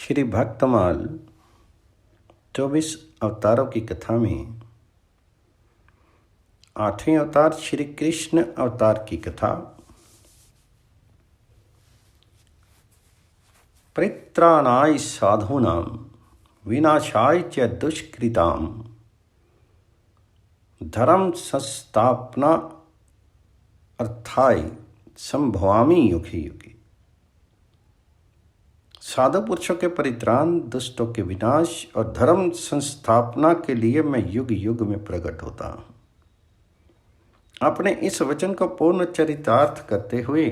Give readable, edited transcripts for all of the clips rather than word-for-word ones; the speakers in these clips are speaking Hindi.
श्री भक्तमाल 24 अवतारों की कथा में 8वें अवतार श्री कृष्ण अवतार की कथा। परित्राणाय साधूनां विनाशाय च दुष्कृतां धर्म संस्थापना अर्थाय संभवामि युगे युगे। साधु पुरुषों के परित्राण, दुष्टों के विनाश और धर्म संस्थापना के लिए मैं युग युग में प्रकट होता हूँ। अपने इस वचन को पूर्ण चरितार्थ करते हुए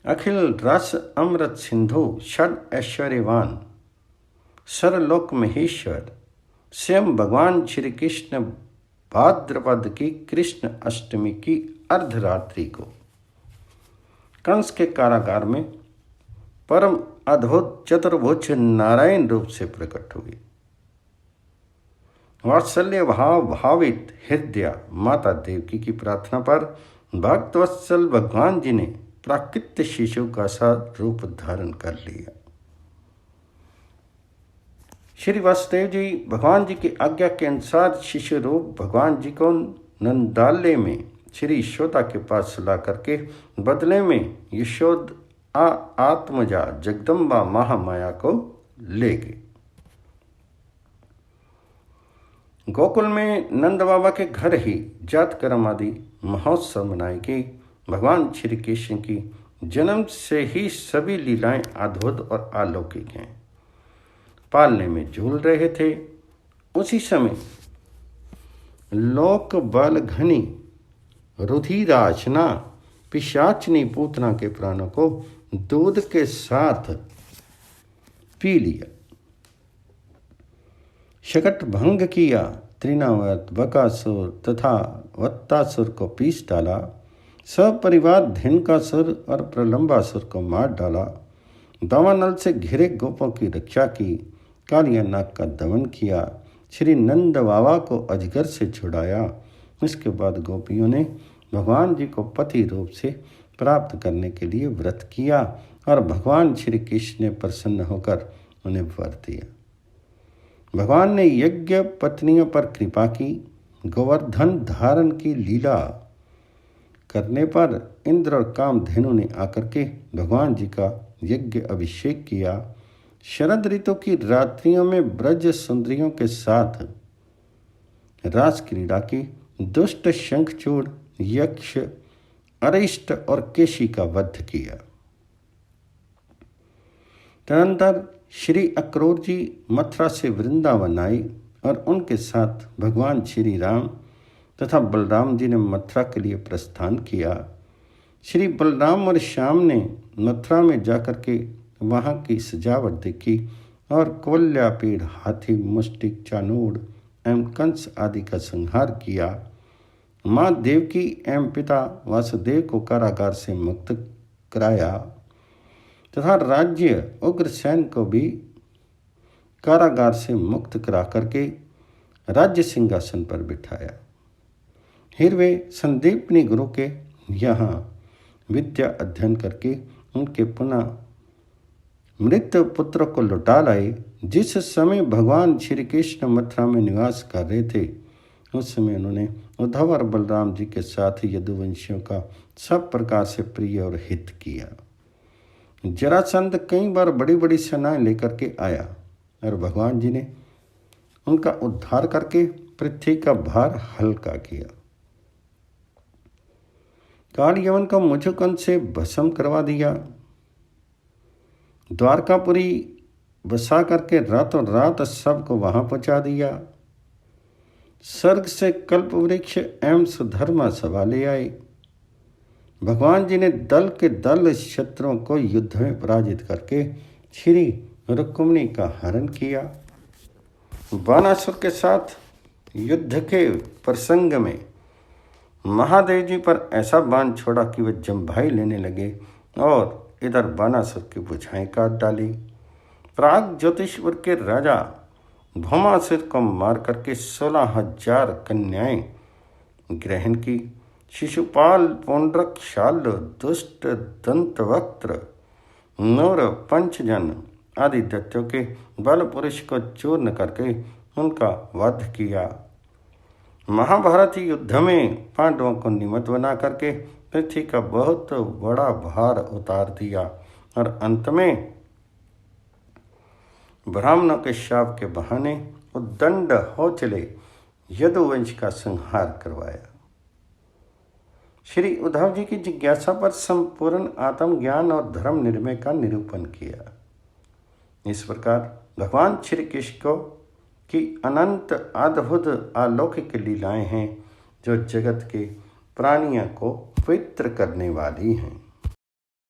अखिल रस अमृत सिंधु षड ऐश्वर्यवान सर्वलोक महेश्वर स्वयं भगवान श्री कृष्ण भाद्रपद की कृष्ण अष्टमी की अर्धरात्रि को कंस के कारागार में परम अद्भुत चतुर्भुज नारायण रूप से प्रकट हुए। वात्सल्य भाव भावित हृदय माता देवकी की प्रार्थना पर भक्तवत्सल भगवान जी ने प्राकृत शिशु का सा रूप धारण कर लिया। श्री वासुदेव जी भगवान जी की आज्ञा के अनुसार शिशु रूप भगवान जी को नंदालय में श्री यशोदा के पास ला करके बदले में यशोद आत्मजा जगदम्बा महामाया को ले गए। गोकुल में नंद बाबा के घर ही जातकर्म आदि महोत्सव मनाए गए। भगवान श्री कृष्ण की जन्म से ही सभी लीलाएं अद्भुत और अलौकिक हैं। पालने में झूल रहे थे, उसी समय लोक बल घनी रुधिराचना पिशाचनी पूतना के प्राणों को दूध के साथ पी लिया, शकट भंग किया, त्रिनावत बकासुर तथा वत्तासुर को पीस डाला, सपरिवार धिनकासुर और प्रलंबासुर को मार डाला, दावानल से घिरे गोपों की रक्षा की, कालिया नाग का दमन किया, श्री नंद बाबा को अजगर से छुड़ाया। इसके बाद गोपियों ने भगवान जी को पति रूप से प्राप्त करने के लिए व्रत किया और भगवान श्री कृष्ण ने प्रसन्न होकर उन्हें वर दिया। भगवान ने यज्ञ पत्नियों पर कृपा की। गोवर्धन धारण की लीला करने पर इंद्र और कामधेनु ने आकर के भगवान जी का यज्ञ अभिषेक किया। शरद ऋतु की रात्रियों में ब्रज सुंदरियों के साथ रास क्रीड़ा की। दुष्ट शंखचूड़, यक्ष, अरिष्ट और केशी का वध किया। तदनंतर श्री अक्रूर जी मथुरा से वृंदावन आए और उनके साथ भगवान श्री राम तथा बलराम जी ने मथुरा के लिए प्रस्थान किया। श्री बलराम और श्याम ने मथुरा में जाकर के वहाँ की सजावट देखी और कोल्या पेड़, हाथी, मुष्टिक, चानूर एवं कंस आदि का संहार किया। माँ देवकी एवं पिता वासुदेव को कारागार से मुक्त कराया तथा राज्य उग्रसेन को भी कारागार से मुक्त करा करके राज्य सिंहासन पर बिठाया। फिर वे संदीपनी गुरु के यहाँ विद्या अध्ययन करके उनके पुनः मृत पुत्र को लौटा लाए। जिस समय भगवान श्री कृष्ण मथुरा में निवास कर रहे थे, उस समय उन्होंने उद्धव और बलराम जी के साथ यदुवंशियों का सब प्रकार से प्रिय और हित किया। जरासंध कई बार बड़ी बड़ी सेनाएं लेकर के आया और भगवान जी ने उनका उद्धार करके पृथ्वी का भार हल्का किया। काल यवन को मुझुकुंड से भस्म करवा दिया। द्वारकापुरी बसा करके रातों रात सबको वहां पहुंचा दिया। स्वर्ग से कल्प वृक्ष एवं सुधर्मा सभा ले आए। भगवान जी ने दल के दल शत्रुओं को युद्ध में पराजित करके श्री रुक्मिणी का हरण किया। बानासुर के साथ युद्ध के प्रसंग में महादेव जी पर ऐसा बाण छोड़ा कि वे जम्भाई लेने लगे और इधर बानासुर की भुजाएं काट डाली। प्राग ज्योतिषपुर के राजा भौमासुर को मार करके 16,000 कन्याएं ग्रहण की। शिशुपाल, पौंड्रक, शाल, दुष्ट, दंतवक्त्र, नौर पंचजन आदि दैत्यों के बल पुरुष को चूर्ण करके उनका वध किया। महाभारत युद्ध में पांडवों को निमित्त बना करके पृथ्वी का बहुत बड़ा भार उतार दिया और अंत में ब्राह्मणों के शाप के बहाने उद्दंड हो चले यदुवंश का संहार करवाया। श्री उद्धव जी की जिज्ञासा पर संपूर्ण आत्मज्ञान और धर्म निर्णय का निरूपण किया। इस प्रकार भगवान श्री कृष्ण को की अनंत अद्भुत अलौकिक लीलाएं हैं जो जगत के प्राणियों को पवित्र करने वाली हैं।